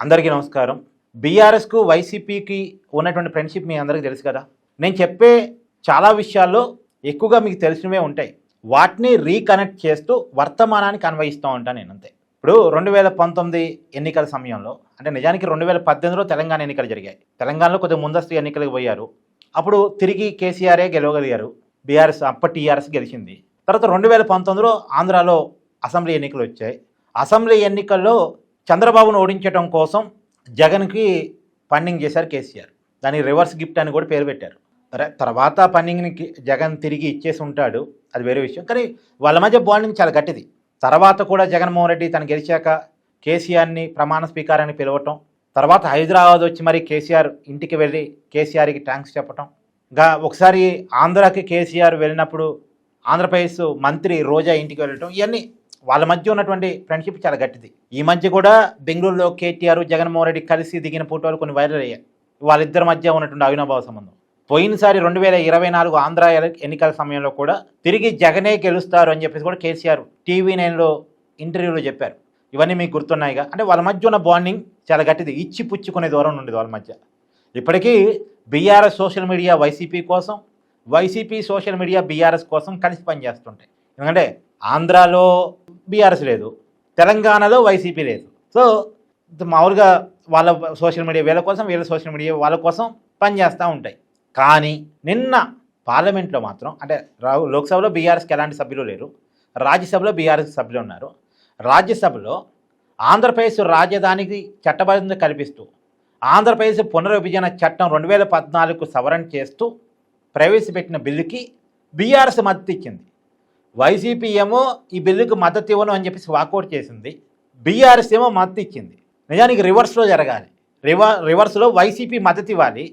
అందరికీ నమస్కారం. బీఆర్ఎస్కు వైసీపీకి ఉన్నటువంటి ఫ్రెండ్షిప్ మీ అందరికీ తెలుసు కదా. నేను చెప్పే చాలా విషయాల్లో ఎక్కువగా మీకు తెలిసినవే ఉంటాయి. వాటిని రీకనెక్ట్ చేస్తూ వర్తమానానికి అన్వయిస్తూ ఉంటాను నేను అంతే. ఇప్పుడు 2019 ఎన్నికల సమయంలో అంటే నిజానికి 2018లో తెలంగాణ ఎన్నికలు జరిగాయి. తెలంగాణలో కొద్దిగా ముందస్తు ఎన్నికలకు పోయారు. అప్పుడు తిరిగి కేసీఆరే గెలవగలిగారు. బీఆర్ఎస్ అప్పటి టీఆర్ఎస్ గెలిచింది. తర్వాత 2019లో ఆంధ్రాలో అసెంబ్లీ ఎన్నికలు వచ్చాయి. అసెంబ్లీ ఎన్నికల్లో చంద్రబాబును ఓడించడం కోసం జగన్కి ఫండింగ్ చేశారు కేసీఆర్. దానికి రివర్స్ గిఫ్ట్ అని కూడా పేరు పెట్టారు. తర్వాత ఫండింగ్ని జగన్ తిరిగి ఇచ్చేసి ఉంటాడు, అది వేరే విషయం. కానీ వాళ్ళ మధ్య బాండింగ్ చాలా గట్టిది. తర్వాత కూడా జగన్మోహన్ రెడ్డి తను గెలిచాక కేసీఆర్ని ప్రమాణ స్వీకారాన్ని పిలవటం, తర్వాత హైదరాబాద్ వచ్చి మరి కేసీఆర్ ఇంటికి వెళ్ళి కేసీఆర్కి థ్యాంక్స్ చెప్పటం, ఇంకా ఒకసారి ఆంధ్రాకి కేసీఆర్ వెళ్ళినప్పుడు ఆంధ్రప్రదేశ్ మంత్రి రోజా ఇంటికి వెళ్ళటం, ఇవన్నీ వాళ్ళ మధ్య ఉన్నటువంటి ఫ్రెండ్షిప్ చాలా గట్టిది. ఈ మధ్య కూడా బెంగళూరులో కేటీఆర్ జగన్మోహన్ రెడ్డి కలిసి దిగిన ఫోటోలు కొన్ని వైరల్ అయ్యాయి. వాళ్ళిద్దరి మధ్య ఉన్నటువంటి అవినాభావ సంబంధం. పోయినసారి 2024 ఆంధ్ర ఎన్నికల సమయంలో కూడా తిరిగి జగనే గెలుస్తారు అని చెప్పేసి కూడా కేసీఆర్ TV9లో ఇంటర్వ్యూలో చెప్పారు. ఇవన్నీ మీకు గుర్తున్నాయిగా. అంటే వాళ్ళ మధ్య ఉన్న బాండింగ్ చాలా గట్టిది. ఇచ్చి పుచ్చుకునే దూరం ఉండేది వాళ్ళ మధ్య. ఇప్పటికీ బీఆర్ఎస్ సోషల్ మీడియా వైసీపీ కోసం, వైసీపీ సోషల్ మీడియా బీఆర్ఎస్ కోసం కలిసి పనిచేస్తుంటాయి. ఎందుకంటే ఆంధ్రాలో బీఆర్ఎస్ లేదు, తెలంగాణలో వైసీపీ లేదు. సో మామూలుగా వాళ్ళ సోషల్ మీడియా వీళ్ళ కోసం, వీళ్ళ సోషల్ మీడియా వాళ్ళ కోసం పనిచేస్తూ ఉంటాయి. కానీ నిన్న పార్లమెంట్లో మాత్రం అంటే లోక్సభలో బీఆర్ఎస్కి ఎలాంటి సభ్యులు లేరు, రాజ్యసభలో బీఆర్ఎస్ సభ్యులు ఉన్నారు. రాజ్యసభలో ఆంధ్రప్రదేశ్ రాజధానికి చట్టబద్ధత కల్పిస్తూ ఆంధ్రప్రదేశ్ పునర్విభజన చట్టం 2014కు సవరణ చేస్తూ ప్రవేశపెట్టిన బిల్లుకి బీఆర్ఎస్ మద్దతు ఇచ్చింది. వైసీపీ ఏమో ఈ బిల్లుకు మద్దతు ఇవ్వను అని చెప్పేసి వాకౌట్ చేసింది. బీఆర్ఎస్ ఏమో మద్దతు ఇచ్చింది. నిజానికి రివర్స్లో జరగాలి. రివర్స్లో వైసీపీ మద్దతు ఇవ్వాలి,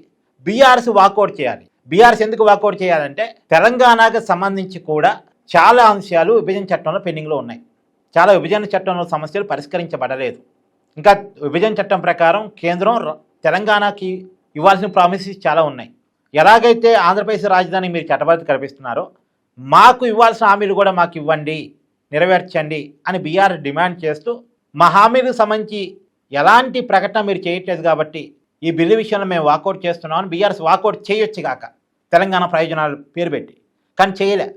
బీఆర్ఎస్ వాకౌట్ చేయాలి. బీఆర్ఎస్ ఎందుకు వాకౌట్ చేయాలంటే తెలంగాణకు సంబంధించి కూడా చాలా అంశాలు విభజన చట్టంలో పెండింగ్లో ఉన్నాయి. చాలా విభజన చట్టంలో సమస్యలు పరిష్కరించబడలేదు. ఇంకా విభజన చట్టం ప్రకారం కేంద్రం తెలంగాణకి ఇవ్వాల్సిన ప్రామిసెస్ చాలా ఉన్నాయి. ఎలాగైతే ఆంధ్రప్రదేశ్ రాజధాని మీరు చట్టబద్ధత కల్పిస్తున్నారో మాకు ఇవ్వాల్సిన హామీలు కూడా మాకు ఇవ్వండి, నెరవేర్చండి అని బీఆర్ఎస్ డిమాండ్ చేస్తూ మా హామీలకు సంబంధించి ఎలాంటి ప్రకటన మీరు చేయట్లేదు కాబట్టి ఈ బిల్లు విషయంలో మేము వాకౌట్ చేస్తున్నామని బీఆర్ఎస్ వాకౌట్ చేయొచ్చు కాక తెలంగాణ ప్రయోజనాలు పేరు పెట్టి, కానీ చేయలే.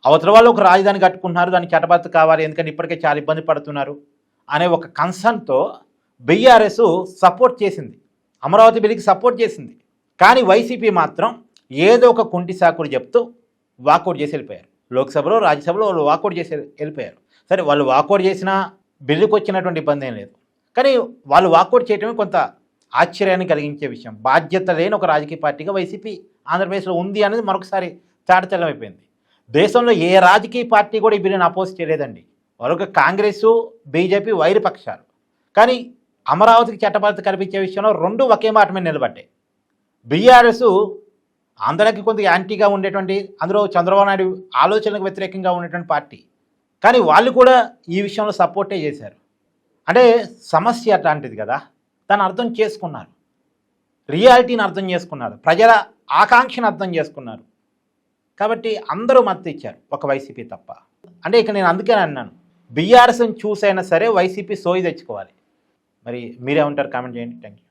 అవతల వాళ్ళు ఒక రాజధాని కట్టుకుంటున్నారు, దానికి చట్టబద్ధత కావాలి, ఎందుకంటే ఇప్పటికే చాలా ఇబ్బంది పడుతున్నారు అనే ఒక కన్సర్న్తో బీఆర్ఎస్ సపోర్ట్ చేసింది, అమరావతి బిల్లుకి సపోర్ట్ చేసింది. కానీ వైసీపీ మాత్రం ఏదో ఒక కుంటి సాకులు చెప్తూ వాకౌట్ చేసి వెళ్ళిపోయారు. లోక్సభలో రాజ్యసభలో వాళ్ళు వాకౌట్ చేసి వెళ్ళిపోయారు. సరే, వాళ్ళు వాకౌట్ చేసినా బిల్లుకు వచ్చినటువంటి ఇబ్బంది ఏం లేదు. కానీ వాళ్ళు వాకౌట్ చేయటమే కొంత ఆశ్చర్యాన్ని కలిగించే విషయం. బాధ్యత లేని ఒక రాజకీయ పార్టీగా వైసీపీ ఆంధ్రప్రదేశ్లో ఉంది అనేది మరొకసారి చాటతెల్లమైపోయింది. దేశంలో ఏ రాజకీయ పార్టీ కూడా ఈ బిల్లుని అపోజ్ చేయలేదండి. వాళ్ళొక కాంగ్రెస్, బీజేపీ వైరు పక్షాలు. కానీ అమరావతికి చట్టబద్ధత కల్పించే విషయంలో రెండు ఒకే మాట మీద నిలబడ్డాయి. బీఆర్ఎస్ ఆంధ్రాకి కొంత యాంటీగా ఉండేటువంటి, అందులో చంద్రబాబు నాయుడు ఆలోచనలకు వ్యతిరేకంగా ఉండేటువంటి పార్టీ, కానీ వాళ్ళు కూడా ఈ విషయంలో సపోర్టే చేశారు. అంటే సమస్య అట్లాంటిది కదా, దాన్ని అర్థం చేసుకున్నారు, రియాలిటీని అర్థం చేసుకున్నారు, ప్రజల ఆకాంక్షను అర్థం చేసుకున్నారు. కాబట్టి అందరూ మద్దతు ఇచ్చారు, ఒక వైసీపీ తప్ప. అంటే ఇక నేను అందుకే అన్నాను, బీఆర్ఎస్ని చూసైనా సరే వైసీపీ సోయి తెచ్చుకోవాలి. మరి మీరేమంటారు? కామెంట్ చేయండి. Thank you.